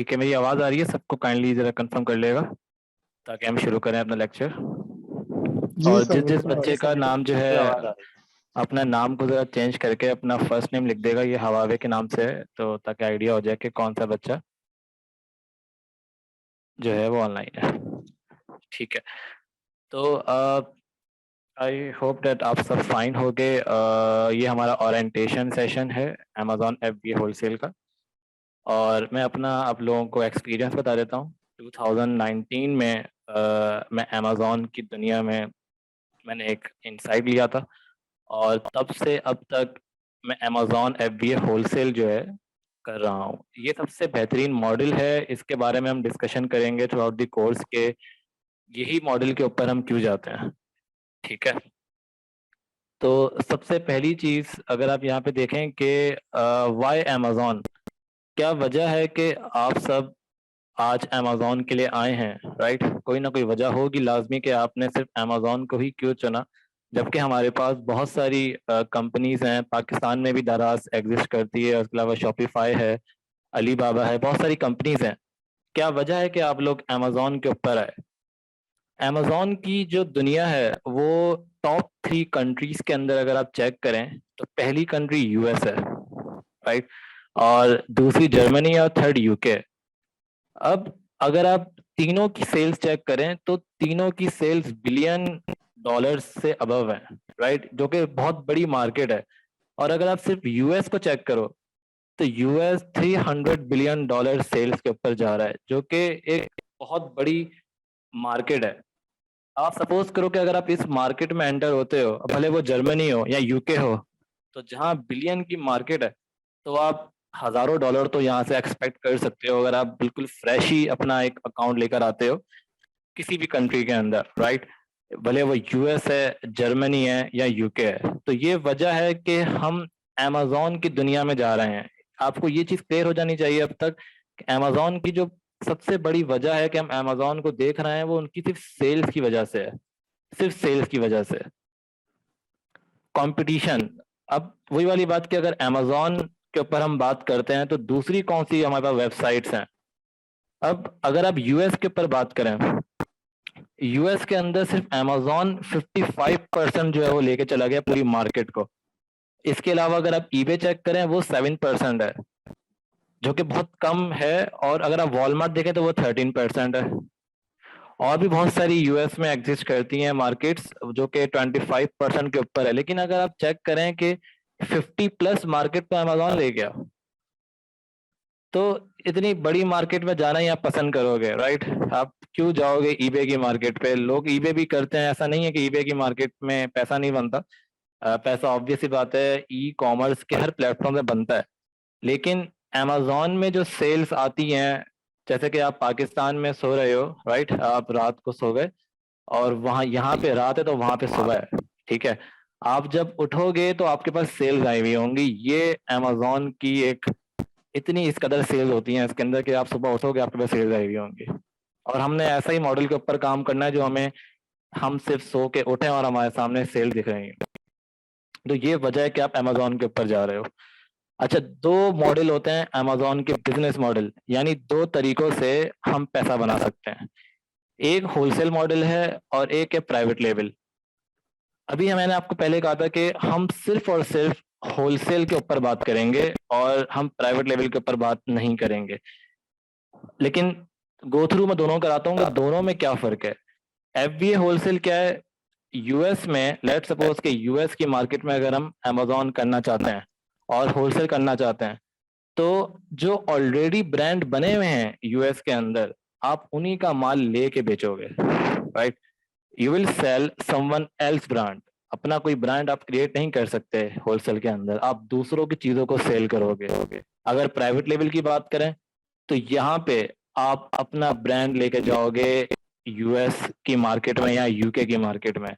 ठीक है, मेरी आवाज़ आ रही है सबको? काइंडली ज़रा कंफर्म कर लेगा ताकि हम शुरू करें अपना लेक्चर। जी और सर, जिस जिस बिल्कुल बच्चे का नाम जो है अपना नाम को ज़रा चेंज करके अपना फर्स्ट नेम लिख देगा, ये हवावे के नाम से है, तो ताकि आइडिया हो जाए कि कौन सा बच्चा जो है वो ऑनलाइन है। ठीक है, तो आई होप दैट आप सब फाइन हो गए। ये हमारा ओरिएंटेशन सेशन है अमेजॉन FBA होलसेल का, और मैं अपना आप लोगों को एक्सपीरियंस बता देता हूँ। 2019 में मैं अमेजॉन की दुनिया में मैंने एक इनसाइट लिया था, और तब से अब तक मैं अमेजॉन FBA होलसेल जो है कर रहा हूँ। ये सबसे बेहतरीन मॉडल है, इसके बारे में हम डिस्कशन करेंगे थ्रू आउट द कोर्स के यही मॉडल के ऊपर हम क्यों जाते हैं। ठीक है, तो सबसे पहली चीज़ अगर आप यहाँ पे देखें कि वाई अमेजॉन, क्या वजह है कि आप सब आज अमेजोन के लिए आए हैं, राइट? कोई ना कोई वजह होगी लाजमी कि आपने सिर्फ अमेजोन को ही क्यों चुना, जबकि हमारे पास बहुत सारी कंपनीज हैं। पाकिस्तान में भी दाराज एग्जिस्ट करती है, उसके अलावा शॉपिफाई है, अली बाबा है, बहुत सारी कंपनीज हैं। क्या वजह है कि आप लोग अमेजोन के ऊपर आए? अमेजोन की जो दुनिया है वो टॉप 3 कंट्रीज के अंदर अगर आप चेक करें तो पहली कंट्री US है, राइट? और दूसरी जर्मनी और थर्ड UK। अब अगर आप तीनों की सेल्स चेक करें तो तीनों की सेल्स बिलियन डॉलर्स से अबव है, राइट? जो कि बहुत बड़ी मार्केट है। और अगर आप सिर्फ US को चेक करो तो US $300 बिलियन सेल्स के ऊपर जा रहा है, जो कि एक बहुत बड़ी मार्केट है। आप सपोज करो कि अगर आप इस मार्केट में एंटर होते हो, भले वो जर्मनी हो या UK हो, तो जहां बिलियन की मार्केट है तो आप हजारों डॉलर तो यहाँ से एक्सपेक्ट कर सकते हो अगर आप बिल्कुल फ्रेश ही अपना एक अकाउंट लेकर आते हो किसी भी कंट्री के अंदर, राइट? भले वो US है, जर्मनी है या UK है। तो ये वजह है कि हम अमेजोन की दुनिया में जा रहे हैं। आपको ये चीज क्लियर हो जानी चाहिए अब तक कि अमेजोन की जो सबसे बड़ी वजह है कि हम अमेजोन को देख रहे हैं वो उनकी सिर्फ सेल्स की वजह से है, सिर्फ सेल्स की वजह से। कंपटीशन, अब वही वाली बात कि अगर अमेजोन के ऊपर हम बात करते हैं तो दूसरी कौन सी हमारे पास वेबसाइट्स हैं। अब अगर आप US के ऊपर बात करें, US के अंदर सिर्फ अमेजोन 55% जो है वो लेके चला गया पूरी मार्केट को। इसके अलावा अगर आप eBay चेक करें वो 7% है, जो कि बहुत कम है। और अगर आप वॉलमार्ट देखें तो वो 13% है। और भी बहुत सारी US में एग्जिस्ट करती हैं मार्केट्स जो कि 25% के ऊपर है। लेकिन अगर आप चेक करें कि 50+ मार्केट तो अमेजोन ले गया, तो इतनी बड़ी मार्केट में जाना ही आप पसंद करोगे, राइट? आप क्यों जाओगे eBay की मार्केट पे? लोग eBay भी करते हैं, ऐसा नहीं है कि eBay की मार्केट में पैसा नहीं बनता। पैसा ऑब्वियस सी बात है, ई कॉमर्स के हर प्लेटफॉर्म में बनता है। लेकिन अमेजोन में जो सेल्स आती हैं, जैसे कि आप पाकिस्तान में सो रहे हो, राइट? आप रात को सो गए और वहाँ यहाँ पे रात है तो वहाँ पे सुबह है, ठीक है? आप जब उठोगे तो आपके पास सेल्स आई हुई होंगी। ये अमेजोन की एक इतनी इस कदर सेल्स होती हैं इसके अंदर कि आप सुबह उठोगे आपके पास सेल्स आई हुई होंगी। और हमने ऐसा ही मॉडल के ऊपर काम करना है जो हम सिर्फ सो के उठे और हमारे सामने सेल दिख रही है। तो ये वजह है कि आप अमेजोन के ऊपर जा रहे हो। अच्छा, 2 मॉडल होते हैं अमेजोन के बिजनेस मॉडल, यानी 2 तरीकों से हम पैसा बना सकते हैं। एक होलसेल मॉडल है और एक है प्राइवेट लेवल। अभी मैंने आपको पहले कहा था कि हम सिर्फ और सिर्फ होलसेल के ऊपर बात करेंगे और हम प्राइवेट लेवल के ऊपर बात नहीं करेंगे। लेकिन गो थ्रू मैं दोनों कराता हूँ कि दोनों में क्या फर्क है। FBA होलसेल क्या है? US में लेट सपोज कि US की मार्केट में अगर हम अमेजोन करना चाहते हैं और होलसेल करना चाहते हैं, तो जो ऑलरेडी ब्रांड बने हुए हैं US के अंदर, आप उन्हीं का माल लेके बेचोगे, right? You will sell someone else brand. अपना कोई ब्रांड आप क्रिएट नहीं कर सकते होलसेल के अंदर, आप दूसरों की चीजों को सेल करोगे। अगर प्राइवेट लेवल की बात करें तो यहाँ पे आप अपना ब्रांड लेके जाओगे US की मार्केट में या UK की मार्केट में।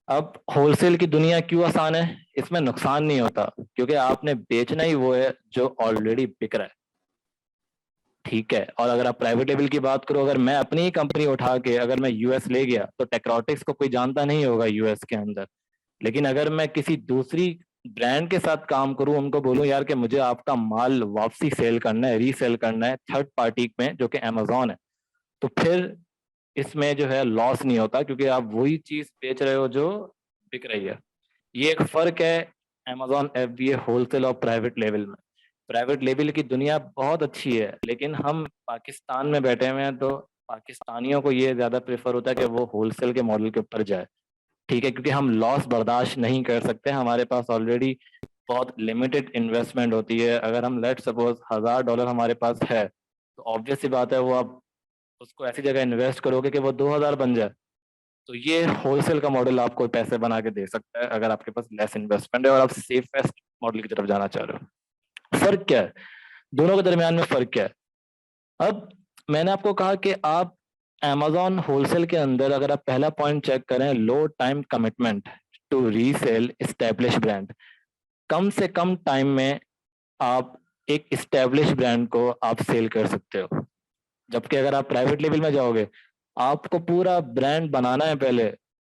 अब होलसेल की दुनिया क्यों आसान है? इसमें नुकसान नहीं होता क्योंकि आपने बेचना ही वो है जो ऑलरेडी बिक रहा है, ठीक है? और अगर आप प्राइवेट लेवल की बात करो, अगर मैं अपनी ही कंपनी उठा के अगर मैं US ले गया तो टेक्रोटिक्स को कोई जानता नहीं होगा US के अंदर। लेकिन अगर मैं किसी दूसरी ब्रांड के साथ काम करूं, उनको बोलूं यार कि मुझे आपका माल वापसी सेल करना है, रीसेल करना है थर्ड पार्टी में जो कि अमेजोन है, तो फिर इसमें जो है लॉस नहीं होता, क्योंकि आप वही चीज बेच रहे हो जो बिक रही है। ये एक फर्क है अमेजोन एफबीए होलसेल और प्राइवेट लेवल में। प्राइवेट लेवल की दुनिया बहुत अच्छी है, लेकिन हम पाकिस्तान में बैठे हुए हैं, तो पाकिस्तानियों को ये ज्यादा प्रेफर होता है कि वो होलसेल के मॉडल के ऊपर जाए। ठीक है, क्योंकि हम लॉस बर्दाश्त नहीं कर सकते, हमारे पास ऑलरेडी बहुत लिमिटेड इन्वेस्टमेंट होती है। अगर हम लेट सपोज $1000 हमारे पास है, तो ऑब्वियस सी बात है वो आप उसको ऐसी जगह इन्वेस्ट करोगे कि वो 2000 बन जाए। तो ये होलसेल का मॉडल आपको पैसे बना के दे सकता है अगर आपके पास लेस इन्वेस्टमेंट है और आप सेफेस्ट मॉडल की तरफ जाना चाह रहे हो। फर्क क्या है दोनों के दरमियान में, फर्क क्या है? अब मैंने आपको कहा कि आप Amazon होलसेल के अंदर अगर आप पहला पॉइंट चेक करें, low time commitment to resell establish brand. कम से कम टाइम में आप एक इस्टेब्लिश ब्रांड को आप सेल कर सकते हो। जबकि अगर आप प्राइवेट लेवल में जाओगे, आपको पूरा ब्रांड बनाना है, पहले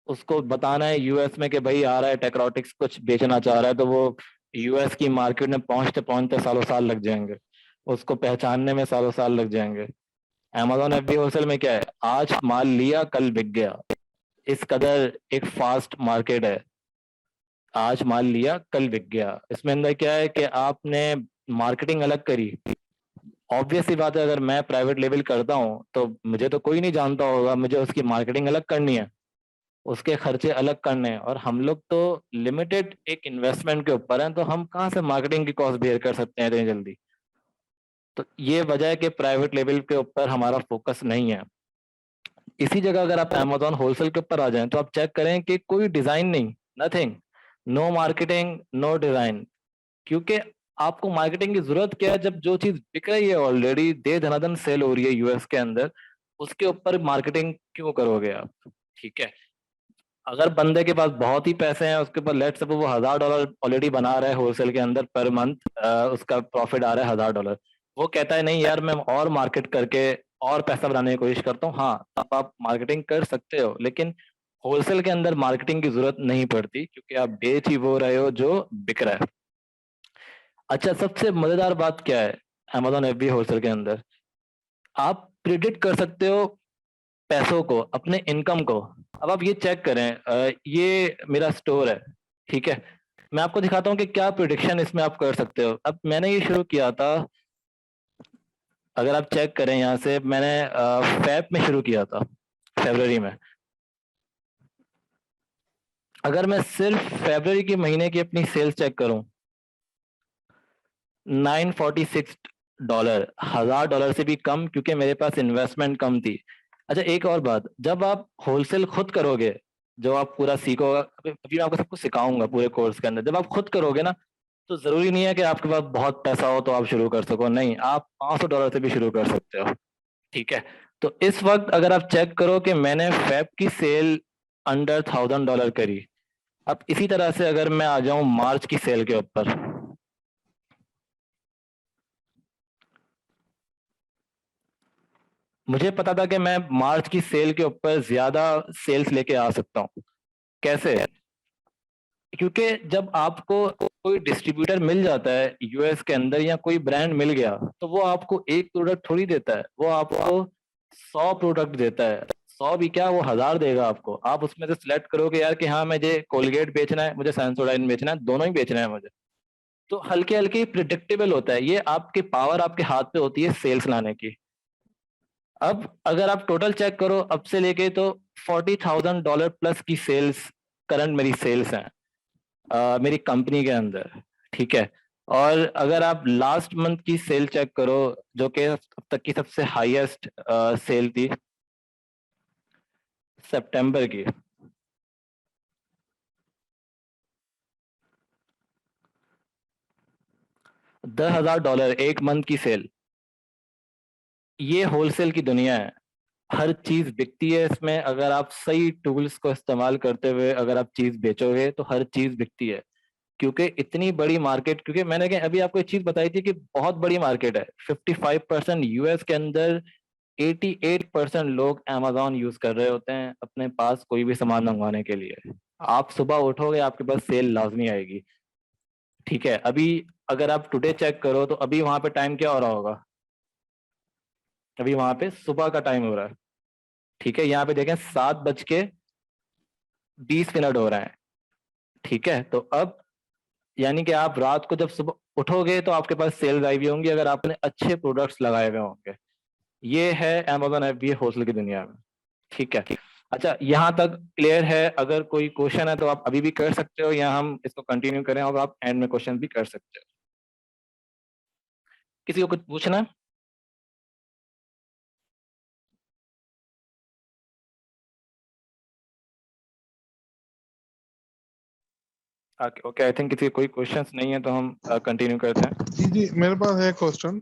उसको बताना है यूएस में कि भाई आ रहा है टेक्रोटिक्स कुछ बेचना चाह रहा है, तो वो यूएस की मार्केट में पहुंचते पहुंचते सालों साल लग जाएंगे, उसको पहचानने में सालों साल लग जाएंगे। Amazon एफबी होलसेल में क्या है, आज माल लिया कल बिक गया, इस कदर एक फास्ट मार्केट है। आज माल लिया कल बिक गया, इसमें अंदर क्या है कि आपने मार्केटिंग अलग करी। ऑब्वियस सी बात है, अगर मैं प्राइवेट लेवल करता हूँ तो मुझे तो कोई नहीं जानता होगा, मुझे उसकी मार्केटिंग अलग करनी है, उसके खर्चे अलग करने हैं, और हम लोग तो लिमिटेड एक इन्वेस्टमेंट के ऊपर हैं, तो हम कहाँ से मार्केटिंग की कॉस्ट बेयर कर सकते हैं इतनी जल्दी? तो ये वजह है कि प्राइवेट लेवल के ऊपर हमारा फोकस नहीं है। इसी जगह अगर आप Amazon होलसेल के ऊपर आ जाएं, तो आप चेक करें कि कोई डिजाइन नहीं, nothing, no marketing no design. क्योंकि आपको मार्केटिंग की जरूरत क्या है, जब जो चीज बिक रही है ऑलरेडी, दे धनाधन सेल हो रही है यूएस के अंदर, उसके ऊपर मार्केटिंग क्यों करोगे आप? ठीक है, अगर बंदे के पास बहुत ही पैसे हैं, उसके ऊपर लेट्स सपोज वो $1000 ऑलरेडी बना रहा है होलसेल के अंदर पर मंथ, उसका प्रॉफिट आ रहा है $1000, वो कहता है नहीं यार मैं और मार्केट करके और पैसा बनाने की कोशिश करता हूँ, हाँ तब आप मार्केटिंग कर सकते हो, लेकिन होलसेल के अंदर मार्केटिंग की जरूरत नहीं पड़ती, क्योंकि आप बेच ही वो रहे हो जो बिक रहा है। अच्छा, सबसे मजेदार बात क्या है Amazon एफबी होलसेल के अंदर, आप प्रिडिक्ट कर सकते हो पैसों को, अपने इनकम को। अब आप ये चेक करें, ये मेरा स्टोर है, ठीक है, मैं आपको दिखाता हूँ कि क्या प्रिडिक्शन इसमें आप कर सकते हो। अब मैंने ये शुरू किया था, अगर आप चेक करें यहाँ से, मैंने फेब में शुरू किया था, फरवरी में। अगर मैं सिर्फ फरवरी के महीने की अपनी सेल्स चेक करूं, $946, $1000 से भी कम, क्योंकि मेरे पास इन्वेस्टमेंट कम थी। अच्छा एक और बात, जब आप होलसेल खुद करोगे, जो आप पूरा सीखोगे, अभी अभी मैं आपको सब कुछ सिखाऊंगा पूरे कोर्स के अंदर, जब आप खुद करोगे ना, तो जरूरी नहीं है कि आपके पास बहुत पैसा हो तो आप शुरू कर सको, नहीं, आप $500 से भी शुरू कर सकते हो। ठीक है, तो इस वक्त अगर आप चेक करो कि मैंने फैब की सेल अंडर $1000 करी। अब इसी तरह से अगर मैं आ जाऊं मार्च की सेल के ऊपर, मुझे पता था कि मैं मार्च की सेल के ऊपर ज्यादा सेल्स लेके आ सकता हूँ। कैसे? क्योंकि जब आपको कोई डिस्ट्रीब्यूटर मिल जाता है यूएस के अंदर, या कोई ब्रांड मिल गया, तो वो आपको एक प्रोडक्ट थोड़ी देता है, वो आपको 100 प्रोडक्ट देता है। 100 भी क्या, वो 1000 देगा आपको। आप उसमें से सिलेक्ट करोगे यार कि हाँ मुझे कोलगेट बेचना है, मुझे सेंसोडाइन बेचना है, दोनों ही बेचना है मुझे। तो हल्के हल्के प्रिडिक्टेबल होता है, ये आपकी पावर आपके हाथ पे होती है सेल्स लाने की। अब अगर आप टोटल चेक करो अब से लेके, तो $40,000 प्लस की सेल्स करंट मेरी सेल्स हैं, मेरी कंपनी के अंदर। ठीक है, और अगर आप लास्ट मंथ की सेल चेक करो, जो कि अब तक की सबसे हाईएस्ट सेल थी, सितंबर की, $10,000 एक मंथ की सेल। ये होलसेल की दुनिया है, हर चीज बिकती है इसमें, अगर आप सही टूल्स को इस्तेमाल करते हुए अगर आप चीज बेचोगे तो हर चीज बिकती है। क्योंकि इतनी बड़ी मार्केट, क्योंकि मैंने अभी आपको एक चीज बताई थी कि बहुत बड़ी मार्केट है, 55% यूएस के अंदर, 88% लोग अमेजोन यूज कर रहे होते हैं अपने पास कोई भी सामान मंगवाने के लिए। आप सुबह उठोगे आपके पास सेल लाजमी आएगी। ठीक है, अभी अगर आप टुडे चेक करो तो अभी वहां पे टाइम क्या हो रहा होगा, अभी वहां पे सुबह का टाइम हो रहा है। ठीक है, यहाँ पे देखें 7:20 हो रहा है। ठीक है, तो अब यानी कि आप रात को जब सुबह उठोगे तो आपके पास सेल्स आई हुई होंगी अगर आपने अच्छे प्रोडक्ट्स लगाए हुए होंगे। ये है अमेजोन FBA होलसेल की दुनिया में। ठीक है, अच्छा यहाँ तक क्लियर है? अगर कोई क्वेश्चन है तो आप अभी भी कर सकते हो या हम इसको कंटिन्यू करें, और आप एंड में क्वेश्चन भी कर सकते हो। किसी को कुछ पूछना है? ओके, आई थिंक किसी को कोई क्वेश्चंस नहीं है तो हम कंटिन्यू करते हैं। जी जी, मेरे पास है क्वेश्चन।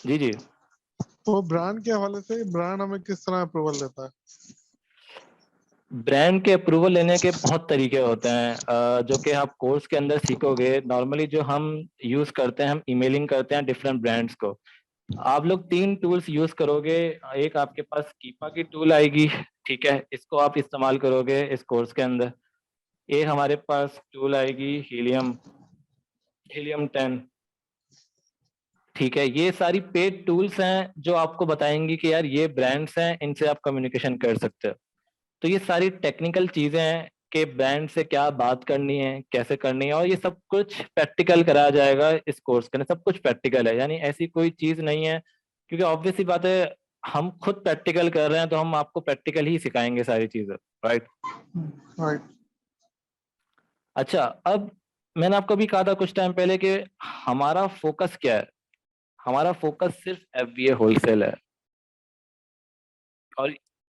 जी जी, तो ब्रांड के हवाले से ब्रांड हमें किस तरह अप्रूवल देता है? ब्रांड के अप्रूवल लेने के बहुत तरीके होते हैं, जो कि आप कोर्स के अंदर सीखोगे। नॉर्मली जो हम यूज करते हैं, हम ईमेलिंग करते हैं डिफरेंट ब्रांड्स को। आप लोग 3 टूल्स यूज करोगे। एक आपके पास कीपा की टूल आएगी, ठीक है, इसको आप इस्तेमाल करोगे इस कोर्स के अंदर। एक हमारे पास टूल आएगी हीलियम, हीलियम 10। ठीक है, ये सारी पेड टूल्स हैं जो आपको बताएंगी कि यार ये ब्रांड्स हैं, इनसे आप कम्युनिकेशन कर सकते हो। तो ये सारी टेक्निकल चीजें हैं कि ब्रांड से क्या बात करनी है, कैसे करनी है, और ये सब कुछ प्रैक्टिकल कराया जाएगा इस कोर्स के अंदर। सब कुछ प्रैक्टिकल है, यानी ऐसी कोई चीज नहीं है, क्योंकि ऑब्वियस सी बात है, हम खुद प्रैक्टिकल कर रहे हैं तो हम आपको प्रैक्टिकल ही सिखाएंगे सारी चीजें, राइट। राइट। अच्छा, अब मैंने आपको भी कहा था कुछ टाइम पहले कि हमारा फोकस क्या है। हमारा फोकस सिर्फ FBA होलसेल है। और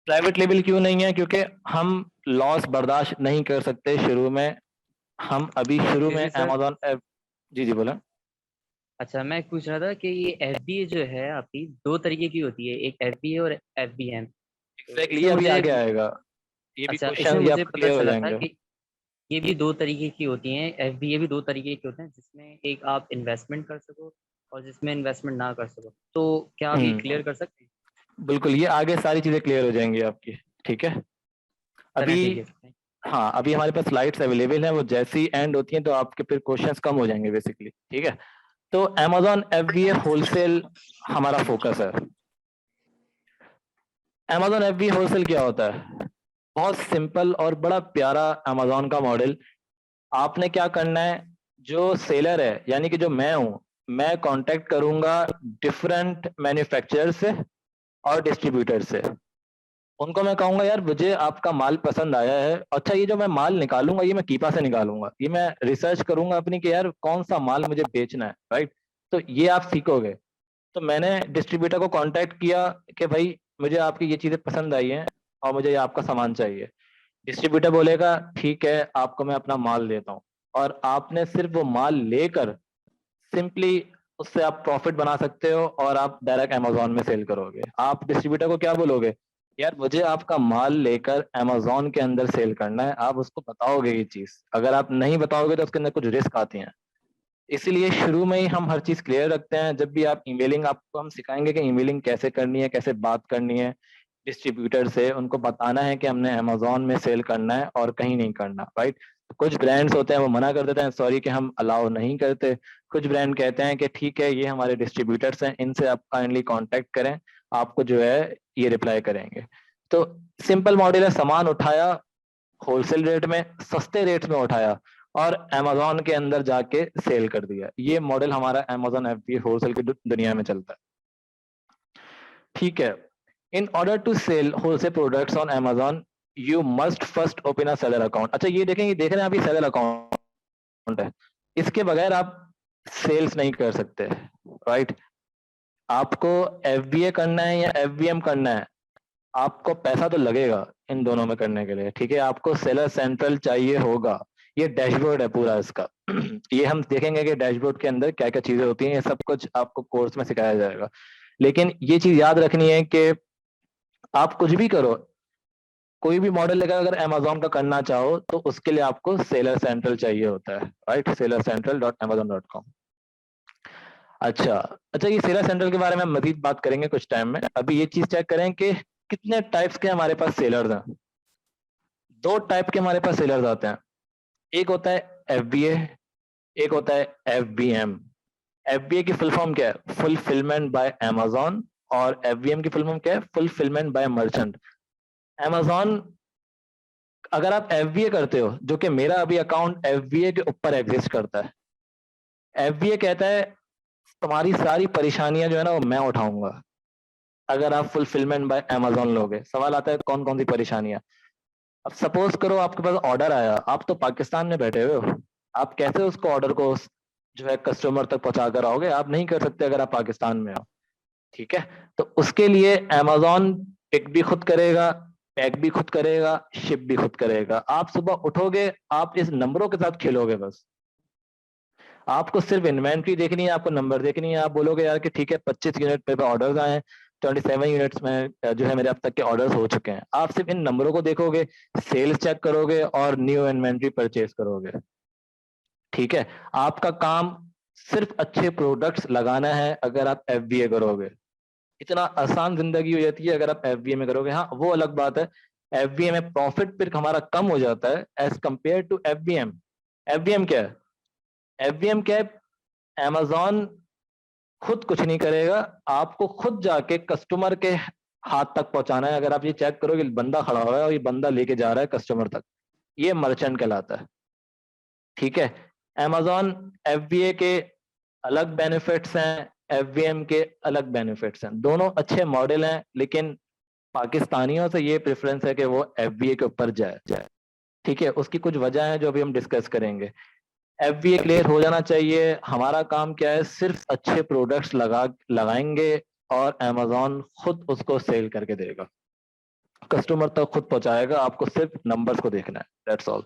प्राइवेट लेवल क्यों नहीं है? क्योंकि हम लॉस बर्दाश्त नहीं कर सकते शुरू में। हम अभी शुरू जी में जी सर। Amazon app. जी जी बोला। अच्छा, मैं पूछ रहा था कि ये FBA जो है आपकी दो तरीके की होती है, एक FBA और FBM। तो एग्जैक्टली, ये इसमें अभी मुझे आगे आएगा। ये भी अच्छा, इसमें क्वेश्चन ये मुझे आपका पता क्लियर हो चला था जाएंगे। कि ये भी दो तरीके की होती हैं, FBA भी दो तरीके की होते हैं, जिसमें एक आप इन्वेस्टमेंट कर सको और जिसमें इन्वेस्टमेंट ना कर सको। तो क्या आप ये क्लियर कर सकते हैं? बिल्कुल, ये आगे सारी चीजें क्लियर हो जाएंगी आपकी। ठीक है, अभी चलें, ठीक है। हाँ, अभी हमारे पास स्लाइड्स अवेलेबल हैं, वो जैसी एंड होती हैं तो आपके फिर क्वेश्चंस कम हो जाएंगे बेसिकली। ठीक है, तो अमेजोन FBA होलसेल हमारा फोकस है। अमेजोन FBA होलसेल क्या होता है? बहुत सिंपल और बड़ा प्यारा अमेजोन का मॉडल। आपने क्या करना है, जो सेलर है यानी कि जो मैं हूं, मैं कांटेक्ट करूंगा डिफरेंट मैन्युफैक्चरर से और डिस्ट्रीब्यूटर से। उनको मैं कहूंगा यार मुझे आपका माल पसंद आया है, अच्छा ये जो मैं माल निकालूंगा ये मैं कीपा से निकालूंगा, ये मैं रिसर्च करूंगा अपनी कि यार कौन सा माल मुझे बेचना है, राइट। तो ये आप सीखोगे। तो मैंने डिस्ट्रीब्यूटर को कांटेक्ट किया कि भाई मुझे आपकी ये चीजें पसंद आई हैं और मुझे ये आपका सामान चाहिए। डिस्ट्रीब्यूटर बोलेगा ठीक है, आपको मैं अपना माल देता हूँ। और आपने सिर्फ वो माल लेकर सिंपली उससे आप प्रॉफिट बना सकते हो और आप डायरेक्ट अमेजोन में सेल करोगे। आप डिस्ट्रीब्यूटर को क्या बोलोगे, यार मुझे आपका माल लेकर अमेजोन के अंदर सेल करना है, आप उसको बताओगे ये चीज। अगर आप नहीं बताओगे तो उसके अंदर कुछ रिस्क आती हैं। इसीलिए शुरू में ही हम हर चीज क्लियर रखते हैं। जब भी आप ईमेलिंग, आपको हम सिखाएंगे कि ईमेलिंग कैसे करनी है, कैसे बात करनी है डिस्ट्रीब्यूटर से, उनको बताना है कि हमने अमेजोन में सेल करना है और कहीं नहीं करना, राइट। कुछ ब्रांड्स होते हैं वो मना कर देते हैं, सॉरी कि हम अलाउ नहीं करते। कुछ ब्रांड कहते हैं कि ठीक है, ये हमारे डिस्ट्रीब्यूटर्स हैं, इनसे आप काइंडली कांटेक्ट करें, आपको जो है ये रिप्लाई करेंगे। तो सिंपल मॉडल है, सामान उठाया होलसेल रेट में, सस्ते रेट में उठाया और अमेजोन के अंदर जाके सेल कर दिया। ये मॉडल हमारा अमेजोन FBA होलसेल की दुनिया में चलता है। ठीक है, in order to sell wholesale products on Amazon you must first open a seller account. अच्छा, ये देखें, ये देख रहे हैं आप, ये सेलर अकाउंट है। इसके बगैर आप सेल्स नहीं कर सकते, राइट। आपको FBA करना है या FBM करना है, आपको पैसा तो लगेगा इन दोनों में करने के लिए। ठीक है, आपको सेलर सेंट्रल चाहिए होगा। ये डैशबोर्ड है पूरा इसका। ये हम देखेंगे कि डैशबोर्ड के अंदर क्या क्या चीजें होती हैं, ये सब कुछ आपको कोर्स में सिखाया जाएगा। लेकिन ये चीज याद रखनी है कि आप कुछ भी करो, कोई भी मॉडल लेकर अगर अमेजोन का करना चाहो तो उसके लिए आपको सेलर सेंट्रल चाहिए होता है, राइट। sellercentral.amazon.com। अच्छा, अच्छा, ये सेलर सेंट्रल के बारे में हम मजीद बात करेंगे कुछ टाइम में। अभी ये चीज चेक करें कि कितने टाइप्स के हमारे पास सेलर्स हैं। 2 टाइप के हमारे पास सेलर्स आते हैं। एक होता है FBA, एक होता है FBM। FBA की फुल फॉर्म क्या है? Fulfilment bye Amazon. और FBM की फुल फॉर्म क्या है? Fulfilment bye merchant. अमेजोन, अगर आप FBA करते हो, जो कि मेरा अभी अकाउंट FBA के ऊपर एग्जिस्ट करता है, FBA कहता है तुम्हारी सारी परेशानियां जो है ना वो मैं उठाऊंगा अगर आप फुलफिलमेंट बाय अमेजोन लोगे। सवाल आता है कौन कौन सी परेशानियां। अब सपोज करो आपके पास ऑर्डर आया, आप तो पाकिस्तान में बैठे हुए हो, आप कैसे उसको ऑर्डर को जो है कस्टमर तक पहुंचा कर आओगे? आप नहीं कर सकते अगर आप पाकिस्तान में हो। ठीक है, तो उसके लिए अमेजोन पिक भी खुद करेगा, पैक भी खुद करेगा, शिप भी खुद करेगा। आप सुबह उठोगे, आप इस नंबरों के साथ खेलोगे बस। आपको सिर्फ इन्वेंट्री देखनी है, आपको नंबर देखनी है। आप बोलोगे यार कि ठीक है 25 यूनिट पे ऑर्डर्स आए हैं, 27 यूनिट्स में जो है मेरे अब तक के ऑर्डर्स हो चुके हैं। आप सिर्फ इन नंबरों को देखोगे, सेल्स चेक करोगे और न्यू इन्वेंट्री परचेज करोगे। ठीक है, आपका काम सिर्फ अच्छे प्रोडक्ट्स लगाना है अगर आप FBA करोगे। इतना आसान जिंदगी हो जाती है अगर आप FBA में करोगे। हाँ, वो अलग बात है, FBA में प्रॉफिट फिर हमारा कम हो जाता है as compare to FBM। FBM क्या है? FBM क्या है? Amazon खुद कुछ नहीं करेगा, आपको खुद जाके कस्टमर के हाथ तक पहुंचाना है। अगर आप ये चेक करोगे, बंदा खड़ा हुआ है और ये बंदा लेके जा रहा है कस्टमर तक, ये मर्चेंट कहलाता है। ठीक है, Amazon FBA के अलग बेनिफिट्स हैं, FBM के अलग बेनिफिट्स हैं। दोनों अच्छे मॉडल हैं, लेकिन पाकिस्तानियों से ये प्रेफरेंस है कि वो FBA के ऊपर जाए। ठीक है, उसकी कुछ वजह है जो अभी हम डिस्कस करेंगे। FBA क्लियर हो जाना चाहिए। हमारा काम क्या है? सिर्फ अच्छे प्रोडक्ट्स लगाएंगे और Amazon खुद उसको सेल करके देगा, कस्टमर तक खुद पहुंचाएगा। आपको सिर्फ नंबर्स को देखना है, दैट्स ऑल।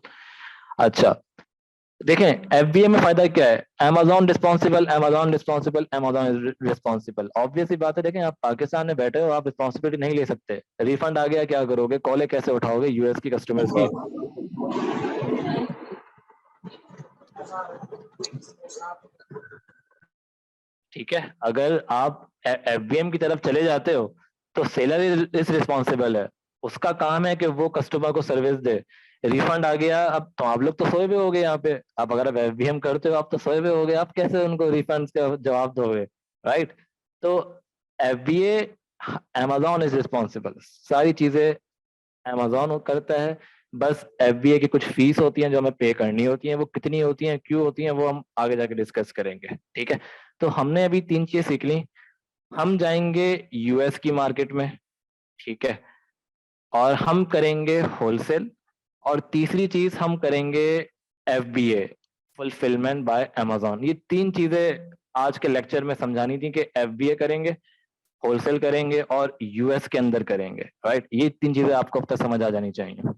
अच्छा, देखें FBA में फायदा क्या है? Amazon responsible, Amazon responsible, Amazon responsible. Obvious ही बात है। देखें, आप पाकिस्तान में बैठे हो, आप रिस्पॉन्सिबिलिटी नहीं ले सकते। रिफंड आ गया क्या करोगे? कॉलें कैसे उठाओगे US की कस्टमर्स की? ठीक है, अगर आप FBM की तरफ चले जाते हो तो सेलर इज रिस्पॉन्सिबल है। उसका काम है कि वो कस्टमर को सर्विस दे। रिफंड आ गया, अब तो आप लोग तो सोए हुए हो गए यहाँ पे। आप अगर आप FBM करते हो, आप तो सोए हुए हो गए, आप कैसे उनको रिफंड का जवाब दोगे? राइट। तो FBA, Amazon इज रिस्पॉन्सिबल, सारी चीजें Amazon करता है। बस FBA की कुछ फीस होती हैं जो हमें पे करनी होती हैं, वो कितनी होती हैं, क्यों होती हैं, वो हम आगे जाके डिस्कस करेंगे। ठीक है, तो हमने अभी 3 चीज सीख ली। हम जाएंगे US की मार्केट में, ठीक है, और हम करेंगे होलसेल। और तीसरी चीज हम करेंगे FBA, फुलफिलमेंट बाय Amazon। ये 3 चीजें आज के लेक्चर में समझानी थी कि FBA करेंगे, होलसेल करेंगे और US के अंदर करेंगे। राइट, ये 3 चीजें आपको अब तक समझ आ जानी चाहिए।